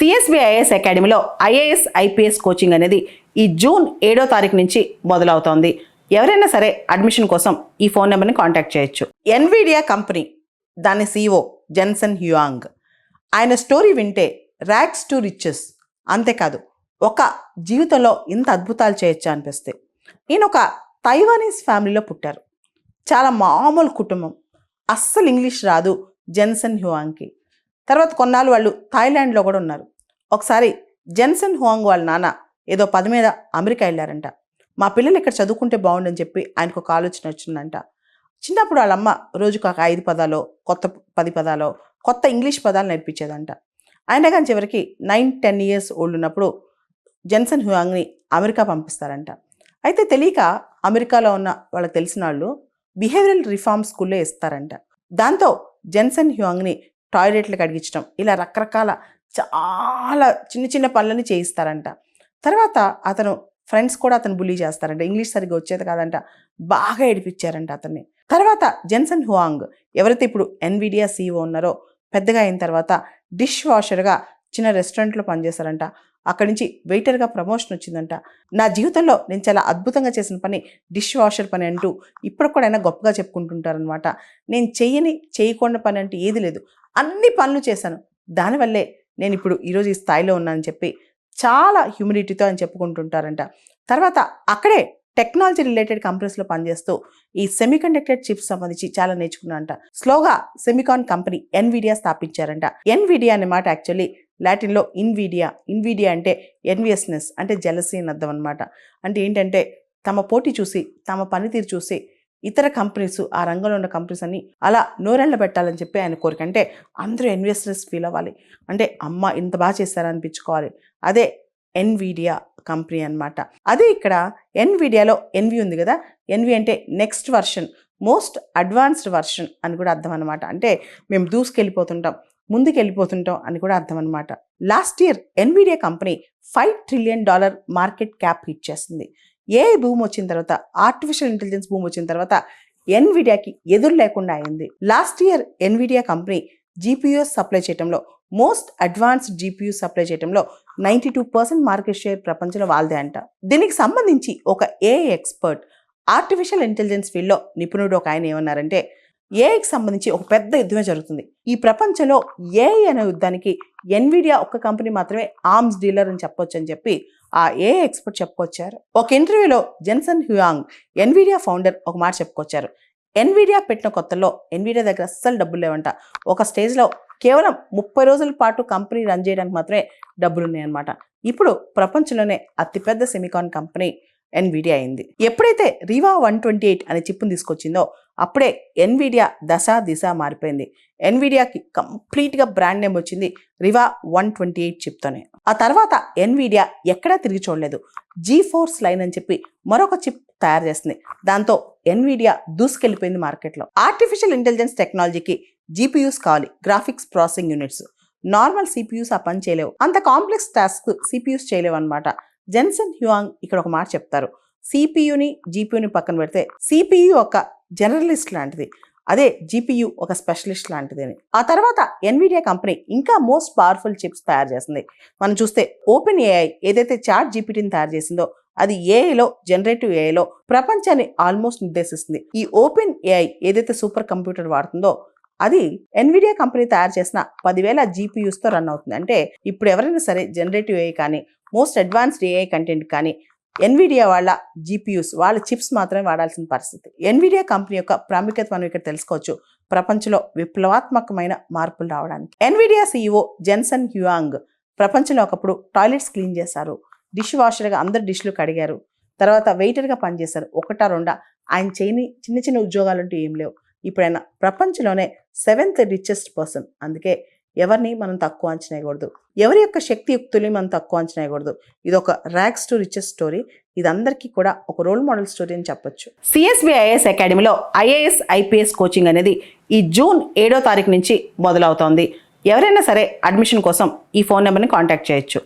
CSBIS అకాడమీలో IAS IPS coaching అనేది ఈ జూన్ 7వ తారీఖు నుంచి మొదలవుతోంది. ఎవరైనా సరే అడ్మిషన్ కోసం ఈ ఫోన్ నెంబర్ని కాంటాక్ట్ చేయొచ్చు. ఎన్విడియా కంపెనీ దాని CEO జెన్సన్ హ్యూయాంగ్, ఆయన స్టోరీ వింటే ర్యాగ్స్ టు రిచెస్, అంతేకాదు ఒక జీవితంలో ఇంత అద్భుతాలు చేయొచ్చా అనిపిస్తే. ఈయన ఒక తైవానీస్ ఫ్యామిలీలో పుట్టారు. చాలా మామూలు కుటుంబం, అస్సలు ఇంగ్లీష్ రాదు జెన్సన్ హ్యూయాంగ్కి. తర్వాత కొన్నాళ్ళు వాళ్ళు థాయిలాండ్లో కూడా ఉన్నారు. ఒకసారి జెన్సన్ హ్యూయాంగ్ వాళ్ళ నాన్న ఏదో పని మీద అమెరికా వెళ్ళారంట. మా పిల్లలు ఇక్కడ చదువుకుంటే బాగుండని చెప్పి ఆయనకు ఒక ఆలోచన వచ్చిందంట. చిన్నప్పుడు వాళ్ళమ్మ రోజుకు ఒక 5 పదాలో, కొత్త 10 పదాలో, కొత్త ఇంగ్లీష్ పదాలు నేర్పించేదంట. ఆయన కానీ చివరికి 9-10 ఇయర్స్ ఓల్డ్ ఉన్నప్పుడు జెన్సన్ హ్యూయాంగ్ని అమెరికా పంపిస్తారంట. అయితే తెలియక అమెరికాలో ఉన్న వాళ్ళకి తెలిసిన వాళ్ళు బిహేవియరల్ రిఫార్మ్ స్కూల్లో ఇస్తారంట. దాంతో జెన్సన్ హ్యూయాంగ్ని టాయిలెట్లకు అడిగించడం, ఇలా రకరకాల చాలా చిన్న చిన్న పనులని చేయిస్తారంట. తర్వాత అతను ఫ్రెండ్స్ కూడా అతను బుల్లీ చేస్తారంట. ఇంగ్లీష్ సరిగ్గా వచ్చేది కాదంట, బాగా ఏడిపించారంట అతన్ని. తర్వాత జెన్సన్ హ్యూయాంగ్ ఎవరైతే ఇప్పుడు ఎన్విడియా CEO ఉన్నారో, పెద్దగా అయిన తర్వాత డిష్ వాషర్గా చిన్న రెస్టారెంట్లో పనిచేశారంట. అక్కడి నుంచి వెయిటర్గా ప్రమోషన్ వచ్చిందంట. నా జీవితంలో నేను చాలా అద్భుతంగా చేసిన పని డిష్ వాషర్ పని అంటూ ఇప్పుడు కూడా ఆయన గొప్పగా చెప్పుకుంటుంటారనమాట. నేను చేయకుండా పని అంటూ ఏది లేదు, అన్ని పనులు చేశాను, దానివల్లే నేను ఇప్పుడు ఈరోజు ఈ స్థాయిలో ఉన్నానని చెప్పి చాలా హ్యూమిడిటీతో అని చెప్పుకుంటుంటారంట. తర్వాత అక్కడే టెక్నాలజీ రిలేటెడ్ కంపెనీస్లో పనిచేస్తూ ఈ సెమీకండక్టర్ చిప్స్ సంబంధించి చాలా నేర్చుకున్నారంట. స్లోగా సెమికాన్ కంపెనీ ఎన్విడియా స్థాపించారంట. ఎన్విడియా అనే మాట యాక్చువల్లీ లాటిన్లో ఇన్విడియా అంటే ఎన్వియస్నెస్ అంటే జెలసీ అని అర్థం అనమాట. అంటే ఏంటంటే తమ పోటీ చూసి, తమ పనితీరు చూసి ఇతర కంపెనీస్, ఆ రంగంలో ఉన్న కంపెనీస్ అన్ని అలా నోరెళ్ళ పెట్టాలని చెప్పి ఆయన కోరిక. అంటే అందరూ ఎన్వియస్నెస్ ఫీల్ అవ్వాలి, అంటే అమ్మ ఇంత బాగా చేస్తారనిపించుకోవాలి. అదే ఎన్విడియా కంపెనీ అనమాట. అదే ఇక్కడ ఎన్విడియాలో ఎన్వి ఉంది కదా, ఎన్వి అంటే next version, most advanced version అని కూడా అర్థం అనమాట. అంటే మేము దూసుకెళ్ళిపోతుంటాం, ముందుకు వెళ్ళిపోతుంటాం అని కూడా అర్థం అనమాట. Last year Nvidia company $5 trillion market cap hit చేస్తుంది. ఏఐ భూమి వచ్చిన తర్వాత, ఆర్టిఫిషియల్ ఇంటెలిజెన్స్ భూమి వచ్చిన తర్వాత ఎన్విడియాకి ఎదురు లేకుండా అయింది. Last year Nvidia company GPUs supply చేయడంలో, మోస్ట్ అడ్వాన్స్డ్ GPUs సప్లై చేయడంలో 92% మార్కెట్ షేర్ ప్రపంచంలో వాళ్ళదే అంట. దీనికి సంబంధించి ఒక ఏఐ ఎక్స్పర్ట్, ఆర్టిఫిషియల్ ఇంటెలిజెన్స్ ఫీల్డ్లో నిపుణుడు ఒక ఆయన ఏమన్నారంటే, ఏఐకి సంబంధించి ఒక పెద్ద యుద్ధమే జరుగుతుంది. ఈ ప్రపంచంలో ఏఐ అనే యుద్ధానికి ఎన్విడియా ఒక్క కంపెనీ మాత్రమే ఆర్మ్స్ డీలర్ అని చెప్పొచ్చు అని చెప్పి ఆ ఏఐ ఎక్స్పర్ట్ చెప్పుకొచ్చారు. ఒక ఇంటర్వ్యూలో జెన్సన్ హ్యూయాంగ్ ఎన్విడియా ఫౌండర్ ఒక మాట చెప్పుకొచ్చారు. ఎన్విడియా పెట్టిన కొత్తలో ఎన్విడియా దగ్గర అస్సలు డబ్బులు లేవంట. ఒక స్టేజ్లో కేవలం 30 రోజుల పాటు కంపెనీ రన్ చేయడానికి మాత్రమే డబ్బులు ఉన్నాయన్నమాట. ఇప్పుడు ప్రపంచంలోనే అతిపెద్ద సెమికాన్ కంపెనీ ఎన్విడియా అయింది. ఎప్పుడైతే రివా 128 అనే చిప్ని తీసుకొచ్చిందో అప్పుడే ఎన్విడియా దిశ మారిపోయింది. ఎన్విడియాకి కంప్లీట్గా బ్రాండ్ నేమ్ వచ్చింది రివా 128 చిప్తోనే. ఆ తర్వాత ఎన్విడియా ఎక్కడా తిరిగి చూడలేదు. G-Force లైన్ అని చెప్పి మరొక చిప్ తయారు చేస్తుంది. దాంతో ఎన్విడియా దూసుకెళ్ళిపోయింది మార్కెట్లో. ఆర్టిఫిషియల్ ఇంటెలిజెన్స్ టెక్నాలజీకి GPUs కావాలి, graphics processing units. Normal CPUs ఆ పని చేయలేవు, అంత కాంప్లెక్స్ టాస్క్ CPUs చేయలేవు అనమాట. జెన్సన్ హ్యూయాంగ్ ఇక్కడ ఒక మాట చెప్తారు. CPUని GPUని పక్కన పెడితే CPU ఒక జనరలిస్ట్ లాంటిది, అదే GPU ఒక స్పెషలిస్ట్ లాంటిది అని. ఆ తర్వాత ఎన్విడియా కంపెనీ ఇంకా మోస్ట్ పవర్ఫుల్ చిప్స్ తయారు చేస్తుంది. మనం చూస్తే ఓపెన్ AI ఏదైతే ChatGPTని తయారు చేసిందో అది ఏఐలో, జనరేటివ్ ఏఐలో ప్రపంచాన్ని ఆల్మోస్ట్ నిర్దేశిస్తుంది. ఈ ఓపెన్ AI ఏదైతే సూపర్ కంప్యూటర్ వాడుతుందో అది ఎన్విడియా కంపెనీ తయారు చేసిన 10,000 GPUsతో రన్ అవుతుంది. అంటే ఇప్పుడు ఎవరైనా సరే జనరేటివ్ AI కానీ, మోస్ట్ అడ్వాన్స్డ్ AI కంటెంట్ కానీ ఎన్విడియా వాళ్ళ GPUs, వాళ్ళ చిప్స్ మాత్రమే వాడాల్సిన పరిస్థితి. ఎన్విడియా కంపెనీ యొక్క ప్రాముఖ్యత మనం ఇక్కడ తెలుసుకోవచ్చు, ప్రపంచంలో విప్లవాత్మకమైన మార్పులు రావడానికి. ఎన్విడియా CEO జెన్సన్ హ్యూయాంగ్ ప్రపంచంలో ఒకప్పుడు టాయిలెట్స్ క్లీన్ చేశారు, డిష్ వాషర్గా అందరు డిష్లు కడిగారు, తర్వాత వెయిటర్గా పనిచేశారు. ఒకటా రెండా ఆయన చేయని చిన్న చిన్న ఉద్యోగాలంటూ ఏం లేవు. ఇప్పుడు ఆయన ప్రపంచంలోనే 7th రిచెస్ట్ పర్సన్. అందుకే ఎవరిని మనం తక్కువ అంచనా వేయకూడదు, ఎవరి యొక్క శక్తియుక్తుల్ని మనం తక్కువ అంచనా వేయకూడదు. ఇది ఒక ర్యాగ్స్ టు రిచెస్ స్టోరీ. ఇది అందరికీ కూడా ఒక రోల్ మోడల్ స్టోరీ అని చెప్పొచ్చు. సిఎస్బిఐఎస్ అకాడమీలో ఐఏఎస్ ఐపీఎస్ కోచింగ్ అనేది ఈ జూన్ 7వ తారీఖు నుంచి మొదలవుతోంది. ఎవరైనా సరే అడ్మిషన్ కోసం ఈ ఫోన్ నెంబర్ని కాంటాక్ట్ చేయొచ్చు.